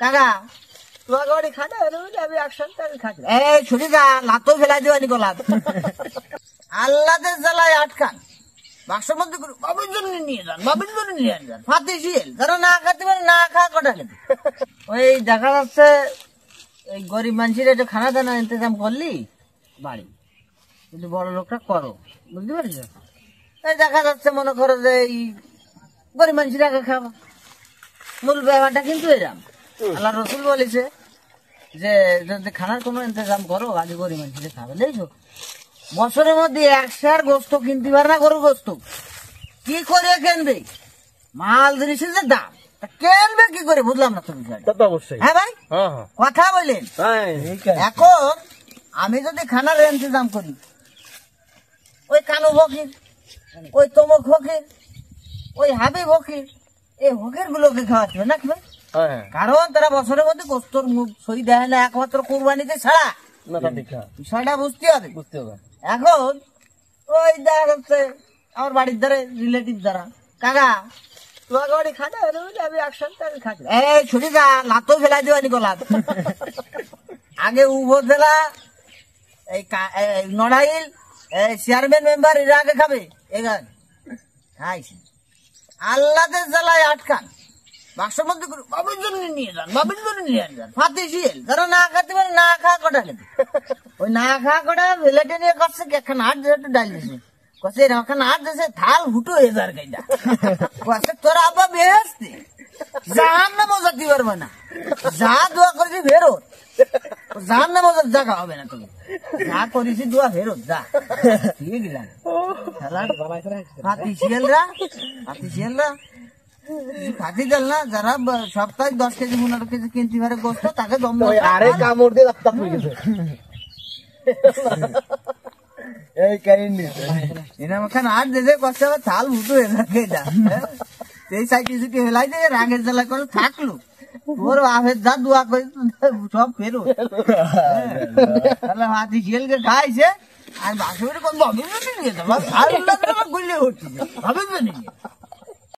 কাকা তোমার গাড়ি খাটে আমি 100 টাকা খাচ্ছি এই ছুটি যা লাতো ফেলাই দেওয়ানি গলা আল্লাদের জ্বালায় আটকান বাক্সের মধ্যে বাবির জন্য নিয়ে যান বাবির জন্য নিয়ে যান ফাতিশিল যারা না খাতে পারে না খা কটা খেতে ওই দেখা যাচ্ছে এই গরিব মানুষের একটু খানা দানা ইন্তজাম করলি বাড়ি কিন্তু বড় লোকটা করো বুঝতে পারছো এই দেখা যাচ্ছে মনে করো যে এই গরিব মানুষের আগে খাবা মূল ব্যাপারটা কিন্তু এরকম আল্লাহ রসুল বলেছে যে যদি খানার কোনো ইন্তজাম করো আগে গরিব মানুষের খাবে দেখছো বছরের মধ্যে 100 গোস্ত কিনতে পারে না গরু গোস্ত কি করে কিনবে মাল জিনিসের যে দাম কেনবে কি করে বুঝলাম না তুমি হ্যাঁ ভাই কথা বললেন এখন আমি যদি খানার ইন্তজাম করি ওই কানু ফকির ওই তমক ফকির ওই হাবিব ফকির এই ফকির গুলোকে খাওয়াচ্ছে নাকি ভাই কারণ তারা বছরের মধ্যে গোস্তর মুখ সই দেয় না একমাত্র কোরবানিতে ছাড়া বিষয়টা বুঝতে হবে এখন ওই দেখা যাচ্ছে আমার বাড়ির ধারে রিলেটিভ যারা কাকা তোমার গাড়ি খাটে আমি 100 টাকা খাচ্ছি এই ছুটি যা লাতো ফেলাই দেওয়ানি গলা আগে উপজেলা এই নড়াইল চেয়ারম্যান মেম্বার এরা আগে খাবে এগান খাইছে আল্লাদের জ্বালায় আটকান বাক্সের মধ্যে বাবির জন্য নিয়ে যান বাবির জন্য নিয়ে যান ফাতিশিল যারা না খাতে পারে না খা কটা খেতে ওই না খা কটা ভেলেটে নিয়ে করছে একখান আট একটু ডাল দিছে কছে এখানে আট দিছে থাল হুটো হয়ে যার গাইটা কছে তোরা আব্বা বেহেস্তি জাহান না মজা দিতে পারবে না যা দোয়া করেছি ফেরত জাহান না মজার জায়গা হবে না তুমি যা করেছি দোয়া ফেরত যা ঠিক গেলাম ফাতিশিলরা ফাতি দেল না যারা সপ্তাহে 10 কেজি 15 কেজি কিনতে পারে গোস্ত তাকে আরে কামড় দিয়ে রাস্তা হয়ে গেছে এই কাহিনী এনাম খান আট দেশে কষ্ট হবে থাল উঠো এলাকে যা এই সাইকেল সিটি হেলাই দিয়ে রাগের জ্বালা করে থাকলো ওর বাপের যা দোয়া করে সব ফেরো তাহলে ফাতিশিলকে খাইছে আর বাসুরে কোন ভাবিস নিয়ে যাবো আর গুলে উঠছে ভাবিস নিয়ে